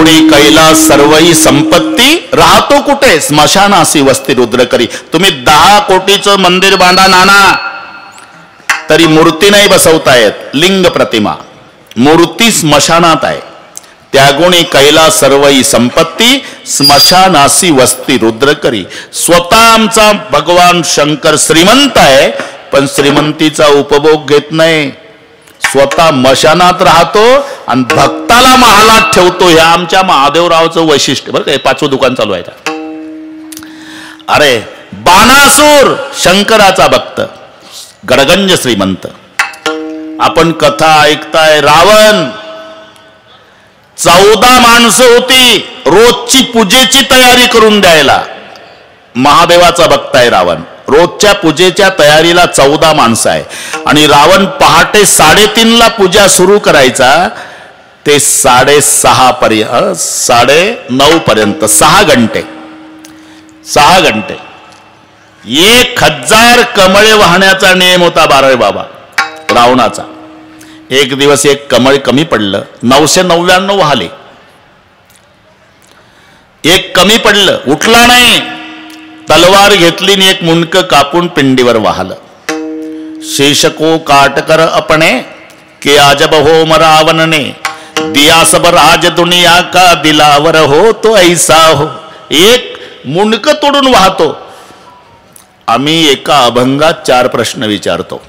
गुणी कैलास सर्वही संपत्ती, राहतो कुठे स्मशानासी वस्ती रुद्र करी. तुम्ही 10 कोटीचं मंदिर बांधा नाना, तरी मूर्ती नाही बसवता येत. लिंग प्रतिमा, मूर्ती स्मशानात आहे. त्यागुणी कैलास सर्वही संपत्ती, स्मशानासी वस्ती रुद्र करी. स्वतः आमचा भगवान शंकर श्रीमंत आहे, पण श्रीमंतीचा उपभोग घेत नाही. स्वतः मशानात राहतो आणि भक्ताला महालात ठेवतो. हे आमच्या महादेवरावचं वैशिष्ट्य बरं का. 5वं दुकान चालू आहे. अरे बाणासूर शंकराचा भक्त, गडगंज श्रीमंत. आपण कथा ऐकताय. रावण 14 माणसं होती रोजची पूजेची तयारी करून द्यायला. महादेवाचा भक्त आहे रावण. रोजच्या पूजेच्या तयारीला 14 माणसं आहे. आणि रावण पहाटे 3:30ला पूजा सुरू करायचा, ते 6:30 पर्यंत 9:30 पर्यंत 6 घंटे 1000 कमळे वाहण्याचा नियम होता 12 बाबा रावणाचा. एक दिवस एक कमळ कमी पडलं, 999 वाहले. एक कमी पडलं, उठला नाही. तलवार घेतली आणि एक मुंडक कापून पिंडीवर वाहलं. शेषको काटकर अपने के आजब हो मरावनने, दिया सब राज दुनिया का दिलावर हो तो ऐसा हो. एक मुंडक तोडून वाहतो. आम्ही एका अभंगात 4 प्रश्न विचारतो.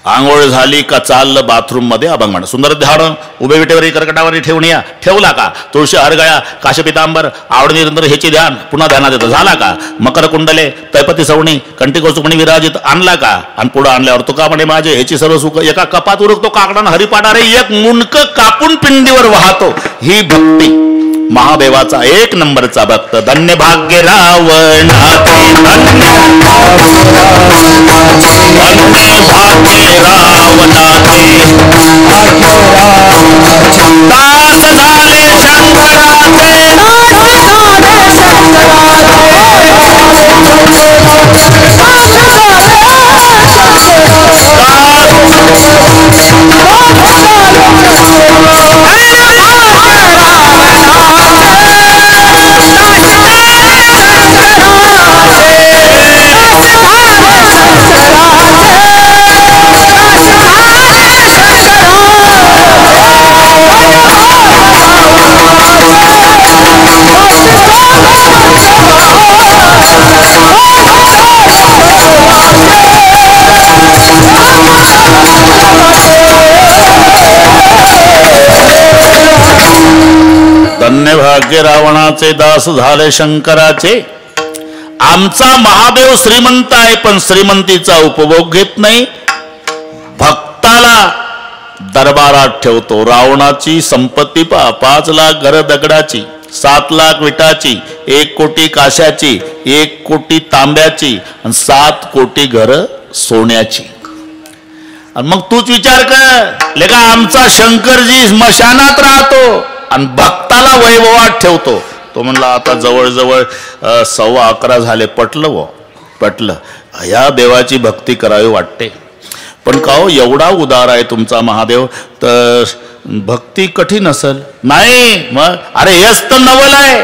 आंघोळ झाली का चाललं बाथरूम मध्ये अभंग म्हणा. सुंदर ध्यान उभे विटेवरी कर्कटावरी ठेवून या. ठेवला का? तुळशी हरगळ्या काशपितांबर आवड निरंतर ह्याची ध्यान पुन्हा ध्यानात येतं. झाला का? मकर कुंडले तैपती सवणी कंठी कौस्तुभणी विराजित आणला का? आणि पुढं आणल्यावर तुका म्हणे माझे ह्याची सर्व सुख एका कपात उरकतो काकडानं हरिपाडा रे. एक मुंडक कापून पिंडीवर वाहतो. ही भक्ती. महादेवाचा 1 नंबरचा भक्त. धन्य भाग्य रावणाचे, धन्य भाग्य रावणाचे. दास झाले शंकराचे, धन्य भाग्य रावणाचे, दास झाले शंकराचे. आमचा महादेव श्रीमंत आहे, पण श्रीमंतीचा उपभोग घेत नाही. भक्ताला दरबारात ठेवतो. रावणाची संपत्ती 5 लाख घर दगडाची, 7 लाख विटाची, 1 कोटी काशाची, 1 कोटी तांब्याची आणि 7 कोटी घर सोन्याची. आणि मग तूच विचार कर लेका, आमचा शंकरजी स्मशानात राहतो आणि भक्ताला वैभवात ठेवतो. तो म्हणला आता जवळजवळ 11:15 झाले. पटलं या देवाची भक्ती करावी वाटते. पण का हो एवढा उदार आहे तुमचा महादेव, तर भक्ती कठीण असेल. नाही मग अरे हेच तर नवल आहे.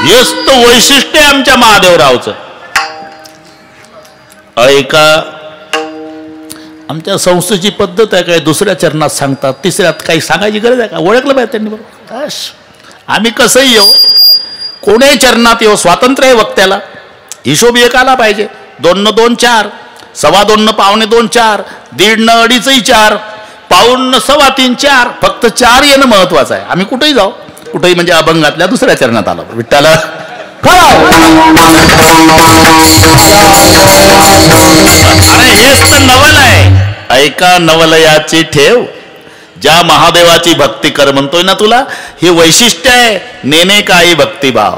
हेच तर वैशिष्ट्य आहे आमच्या महादेवरावचं. ऐका, आमच्या संस्थेची पद्धत आहे काय, दुसऱ्या चरणात सांगतात, तिसऱ्यात काही सांगायची गरज आहे का? ओळखलं पाहिजे त्यांनी बरोबर. आम्ही कसंही येऊ, कोणीही चरणात येऊ, स्वातंत्र्य आहे वक्त्याला. हिशोब एक आला पाहिजे. 2 न 2 4, 2.25 न 2.25 4, 1.5 न 2.5 4, 1.25 न 3.25 4. फक्त 4 येणं महत्वाचं आहे. आम्ही कुठेही जाऊ, कुठेही म्हणजे अभंगातल्या दुसऱ्या चरणात आलो विठ्ठला. अरे हेच तर नवल आहे. ऐका, नवलयाची ठेव, ज्या महादेवाची भक्ती कर म्हणतोय ना तुला, हे वैशिष्ट्य आहे. नेने काही भक्तिभाव.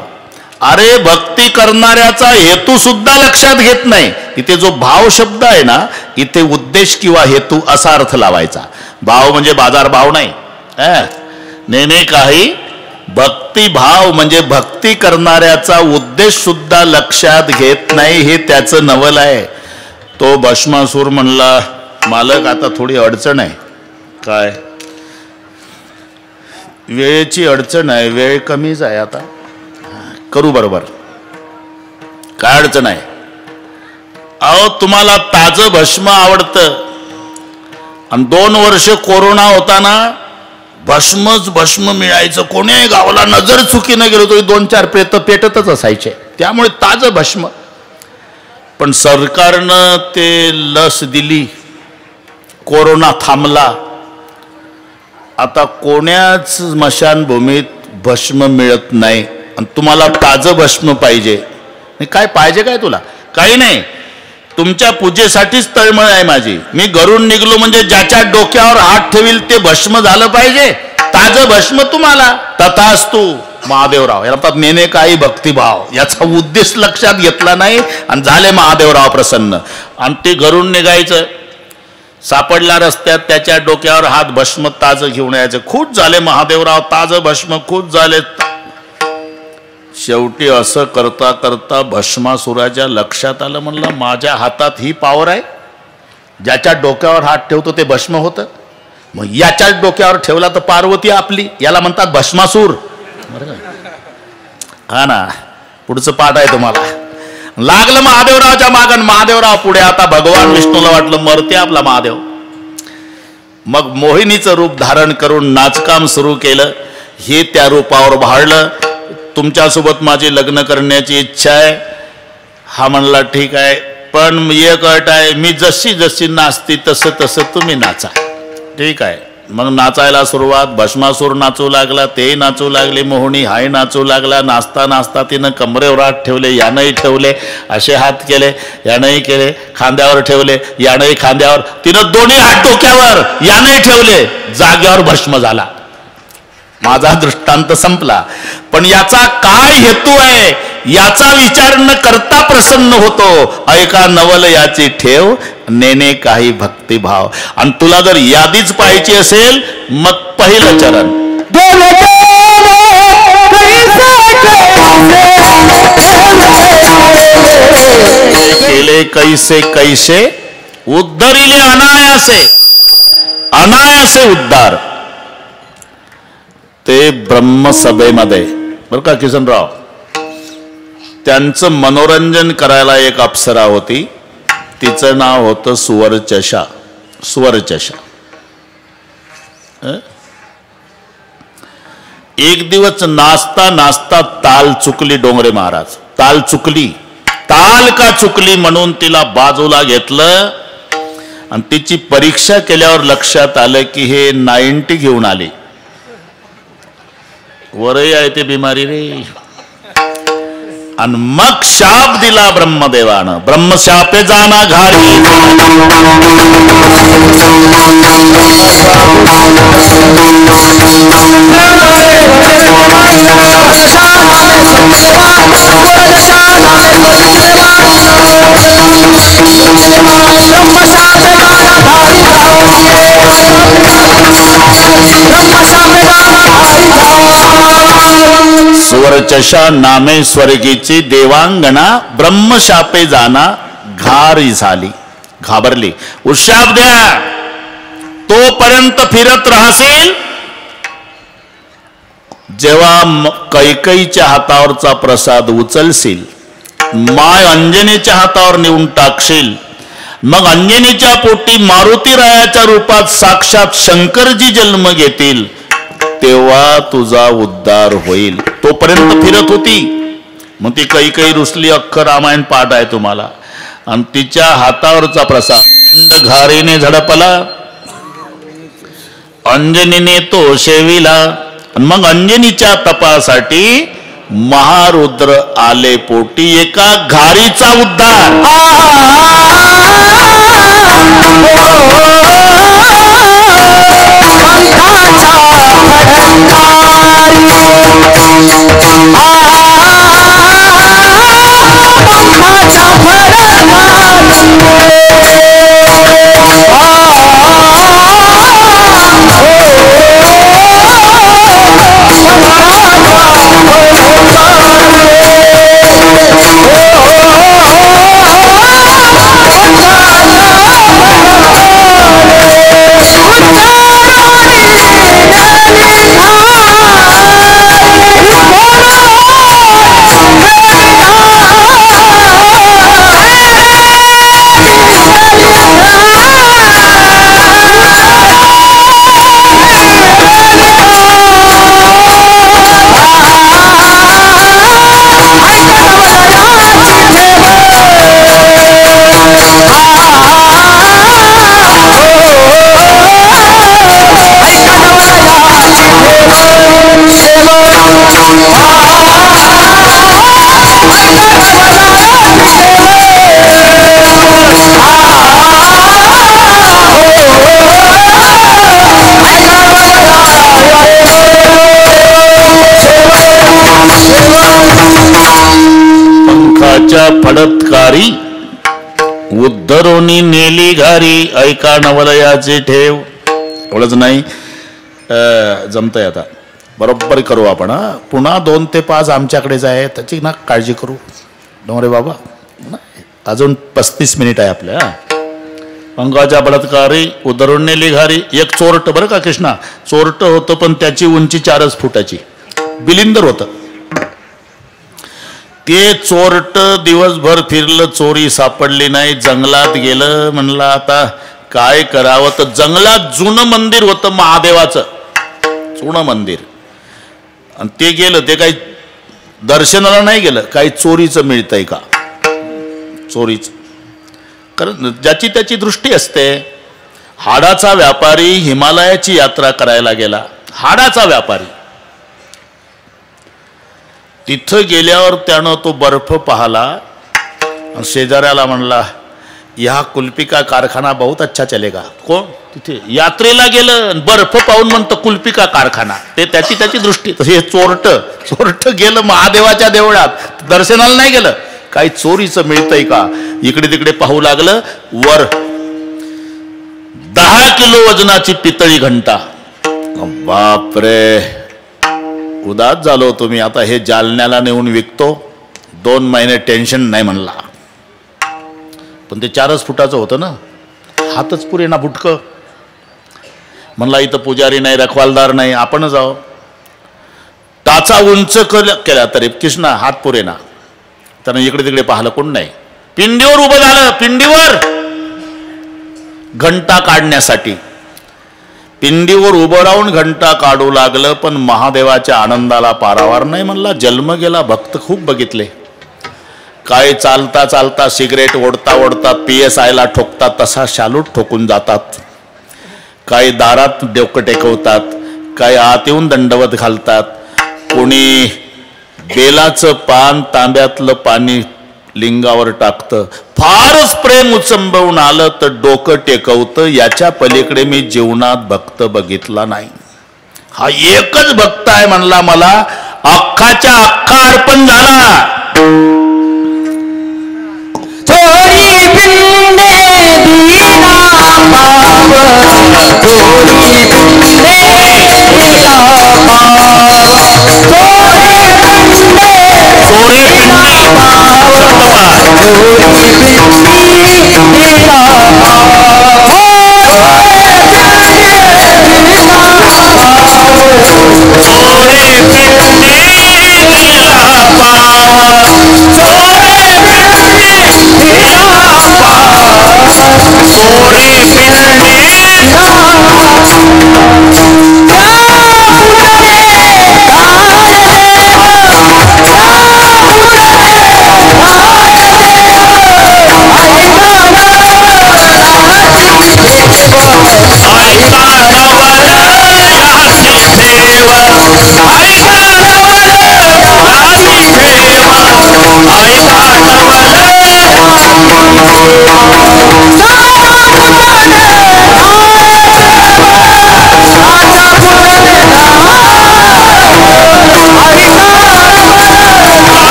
अरे भक्ती करणाऱ्याचा हेतू सुद्धा लक्षात घेत नाही. इथे जो भाव शब्द आहे ना, इथे उद्देश किंवा हेतू असा अर्थ लावायचा. भाव म्हणजे बाजार भाव नाही. नेने काही भक्तिभाव म्हणजे भक्ती करणाऱ्याचा उद्देश सुद्धा लक्षात घेत नाही. हे त्याचं नवल आहे. तो भस्मासूर म्हणला, मालक आता थोडी अडचण आहे. काय? वेळेची अडचण आहे, वेळ कमीच आहे, आता करू बरोबर. काय अडचण आहे? अहो तुम्हाला ताजं भस्म आवडतं आणि 2 वर्ष कोरोना होताना भस्मच भस्म मिळायचं. कोण्याही गावाला नजर चुकीनं गेलो तरी 2-4 प्रेत पेटतच असायचे. त्यामुळे ताजं भस्म. पण सरकारनं ते लस दिली, कोरोना थांबला. आता कोण्याच स्मशानभूमीत भस्म मिळत नाही आणि तुम्हाला ताजं भस्म पाहिजे. काय पाहिजे काय तुला? काही नाही, तुमच्या पूजेसाठीच तळमळ आहे माझी. मी घरून निघलो म्हणजे ज्याच्या डोक्यावर हात ठेवील ते भस्म झालं पाहिजे. ताजं भस्म तुम्हाला. तथास्तु महादेवराव. याला म्हणतात नेने काही भक्तिभाव. याचा उद्देश लक्षात घेतला नाही आणि झाले महादेवराव प्रसन्न. आणि ते घरून निघायचं, सापडला रस्त्यात, त्याच्या डोक्यावर हात, भस्म ताजं घेऊन यायचं. खूप झाले महादेवराव, ताजं भस्म खूप झाले. शेवटी असं करता करता भस्मासुराच्या लक्षात आलं, म्हणलं माझ्या हातात ही पावर आहे. ज्याच्या डोक्यावर हात ठेवतो ते भस्म होतं. मग याच्याच डोक्यावर ठेवला तर पार्वती आपली. याला म्हणतात भस्मासूर. हा ना, पुढचं पाठ आहे तुम्हाला. लागलं महादेवरावच्या मागण, महादेवराव पुढे. आता भगवान विष्णूला वाटलं मरते आपला महादेव. मग मोहिनीचं रूप धारण करून नाचकाम सुरू केलं. हे त्या रूपावर भाळलं. तुमच्यासोबत माझी लग्न करण्याची इच्छा आहे. हा म्हणला ठीक आहे, पण एक अट आहे, मी जशी जशी नाचती तसं तसं तुम्ही नाचा. ठीक आहे. मग नाचायला सुरुवात. भस्मासूर नाचू लागला, ते नाचू लागले, मोहिनी हाय नाचू लागला. नाचता नाचता तिनं कमरेवर हात ठेवले, यानंही ठेवले, असे हात केले, यानंही केले, खांद्यावर ठेवले, यानंही खांद्यावर, तिनं दोन्ही हात डोक्यावर, यानंही ठेवले. जाग्यावर भस्म झाला. माझा दृष्टांत संपला. पण याचा काय हेतू आहे याचा विचार न करता प्रसन्न होतो. ऐका, नवल याची ठेव, नेने काही भक्तिभाव. आणि तुला जर यादीच पाहायची असेल, मग पहिलं चरण केले कैसे कैसे उद्धरिले अनायासे. अनायासे उद्धार. ते ब्रह्मसभेमध्ये बरं का किसनराव, त्यांचं मनोरंजन करायला एक अप्सरा होती. तिचं नाव होतं सुवर्चशा. सुवर्चशा. एक दिवस नाचता नाचता ताल चुकली डोंगरे महाराज. ताल चुकली. ताल का चुकली म्हणून तिला बाजूला घेतलं आणि तिची परीक्षा केल्यावर लक्षात आलं की हे 90 घेऊन आली. वरही आहे ते बिमारी रे. आणि मग शाप दिला ब्रह्मदेवानं. ब्रह्मशापे जाना घारी. सुवर्चशा नामे स्वर्गीची देवांगना ब्रह्मशापे जाना घारी झाली. घाबरली. उशाप द्या, तोपर्यंत फिरत राहशील जेव्हा कैकईच्या हातावरचा प्रसाद उचलशील, माय अंजनीच्या हातावर नेऊन टाकशील, मग अंजनीच्या पोटी मारुतीरायाच्या रूपात साक्षात शंकरजी जन्म घेतील, तेव्हा तुझा उद्धार होईल. तोपर्यंत फिरत होती. मग ती कैकई रुसली. अख्खं रामायण पाठ आहे तुम्हाला. आणि तिच्या हातावरचा प्रसाद घारीने झडपला, अंजनीने तो शेविला. मग अंजनीच्या तपासाठी महारुद्र आले पोटी. एका घारीचा उद्धार. फडतकारी उद्धरोनी नेली घारी, ऐका नवलयाचे ठेव. एवढंच नाही, जमतंय आता बरोबर करू आपण. पुन्हा 2 ते 5 आमच्याकडेच आहे, त्याची ना काळजी करू. रे बाबा, अजून 35 मिनिट आहे आपल्या. पंखाच्या बलात्कारी उद्धरून नेली घारी. एक चोरट, बरं का कृष्णा, चोरट होतं पण त्याची उंची 4 फुटाची, बिलिंदर होतं. ते चोरट दिवसभर फिरलं, चोरी सापडली नाही. जंगलात गेलं. म्हणलं आता काय करावं, तर जंगलात जुनं मंदिर होतं महादेवाचं, जुनं मंदिर. आणि ते गेलं. ते काही दर्शनाला नाही गेलं, काही चोरीचं मिळतंय का, चोरीचं. कारण ज्याची त्याची दृष्टी असते. हाडाचा व्यापारी हिमालयाची यात्रा करायला गेला. हाडाचा व्यापारी तिथं गेल्यावर त्यानं तो बर्फ पाहला. शेजाऱ्याला म्हणला, या कुल्फी का कारखाना बहुत अच्छा चलेगा. कोण? तिथे यात्रेला गेलं, बर्फ पाहून म्हणतं कुल्फी का कारखाना. ते त्याची त्याची दृष्टी. तसे चोरट गेलं महादेवाच्या देवळात, दर्शनाला नाही गेलं, काही चोरीचं मिळतंय का इकडे तिकडे पाहू लागलं. वर 10 किलो वजनाची पितळी घंटा. बापरे, उदास झालो तुम्ही. आता हे जालन्याला नेऊन विकतो, 2 महिने टेन्शन नाही म्हणला. पण ते 4 फुटाचं होतं ना, हातच पुरे ना बुटकं. म्हणला इथं पुजारी नाही, रखवालदार नाही, आपण जाऊ. टाचा उंच केला तरी कृष्णा हात पुरे ना. त्यानं इकडे तिकडे पाहिलं, कोण नाही. पिंडीवर उभं झालं. पिंडीवर घंटा काढण्यासाठी पिंडीवर उभं राहून घंटा काढू लागलं. पण महादेवाच्या आनंदाला पारावार नाही. म्हणला जन्म गेला. भक्त खूप बघितले. काय चालता चालता सिगरेट ओढता ओढता PSIला ठोकतात, तसा शालूट ठोकून जातात. काही दारात डोकं टेकवतात, काही आत येऊन दंडवत घालतात. कोणी बेलाचं पान, तांब्यातलं पाणी लिंगावर टाकतं. फारच प्रेम उचंबवून आलं तर डोकं टेकवतं. याच्या पलीकडे मी जीवनात भक्त बघितला नाही. हा एकच भक्त आहे म्हणला, मला अख्खाच्या अख्खा अर्पण झाला. चोरी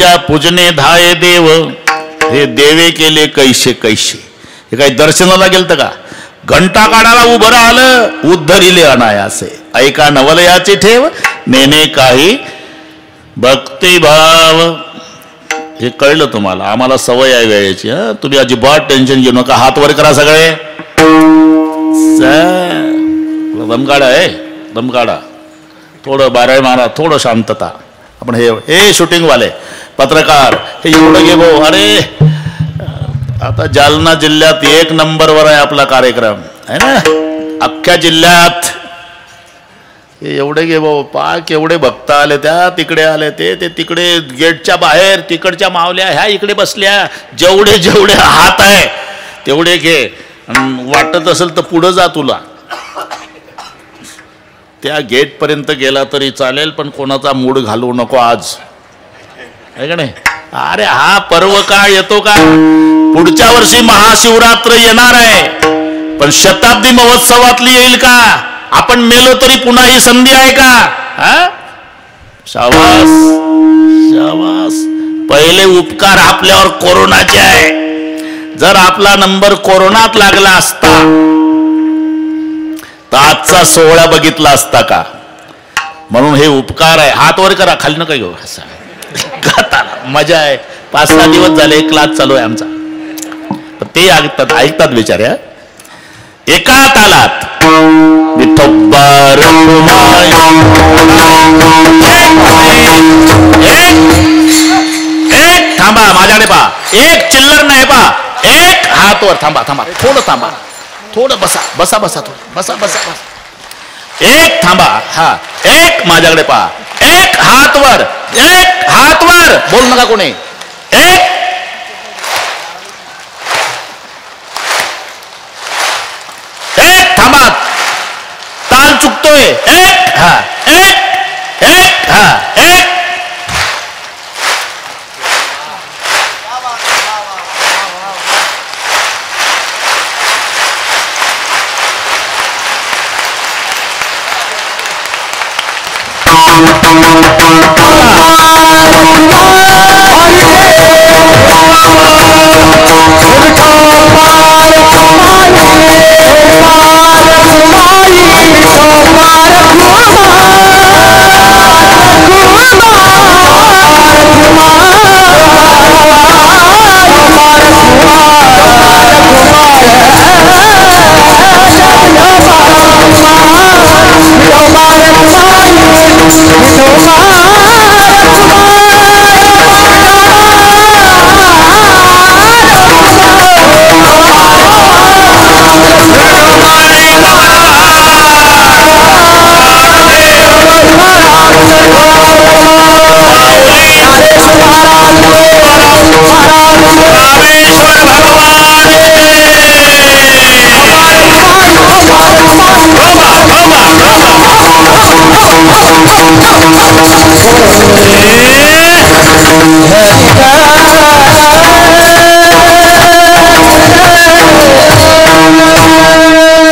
त्यांच्या पूजने धाये देव, हे देवे केले कैसे कैसे. हे काही दर्शनाला गेलतं का? घंटा काढायला उभं राहिलं, उद्धरिले अनायासे. ऐका नवलयाचे ठेव, नेने काही भक्तिभाव. हे कळलं तुम्हाला? आम्हाला सवय आहे वेळेची. तुम्ही अजिबात टेन्शन घेऊ नका. हात वर करा सगळे. दमकाडा आहे, दमकाडा. थोडं बाराय मारा, थोडं शांतता. आपण हे शूटिंगवाले पत्रकार हे एवढं घे भाऊ. अरे आता जालना जिल्ह्यात 1 नंबरवर आहे आपला कार्यक्रम आहे ना, अख्ख्या जिल्ह्यात. हे एवढे घे भाऊ. पाक एवढे भक्त आले, त्या तिकडे आले, ते तिकडे गेटच्या बाहेर, तिकडच्या मावल्या ह्या इकडे बसल्या. जेवढे जेवढे हात आहे तेवढे घे. वाटत असेल तर पुढं जा, तुला त्या गेटपर्यंत गेला तरी चालेल, पण कोणाचा मूड घालवू नको आज, आहे का नाही? अरे हा पर्व का येतो का? पुढच्या वर्षी महाशिवरात्र येणार आहे, पण शताब्दी महोत्सवातली येईल का? आपण मेलो तरी पुन्हा ही संधी आहे का? शाबास शाबास. पहिले उपकार आपल्यावर कोरोनाचे आहे. जर आपला नंबर कोरोनात लागला असता तर आजचा सोहळा बघितला असता का? म्हणून हे उपकार आहे. हात वर करा, खाली नका घेऊ. मजा आहे. 5-6 दिवस झाले क्लास चालू आहे आमचा. ते ऐकतात बिचाऱ्या. एका तालात विठोबार एक थांबा, माझ्याकडे पहा. एक चिल्लर नाही पहा. एक हात वर. थांबा थांबा, थोडं थांबा, थोडं बसा बसा बसा, थोडं बसा बसा बसा. एक थांबा. हा, एक माझ्याकडे पहा. एक हात वर, एक हात वर. बोल नका कोणी. एक थांबा, ताल चुकतोय. एक हा, एक हा, एक.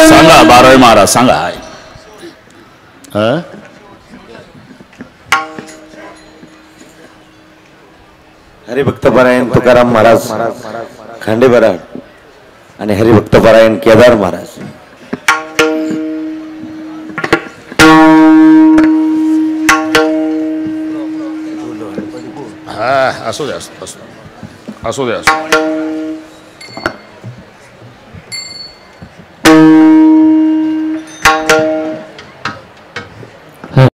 सांगा बारावी महाराज, सांगा. हरिभक्तपरायण तुकाराम महाराज खांडेबराड आणि हरिभक्तपरायण केदार महाराज. हा, असू द्या, असू द्या.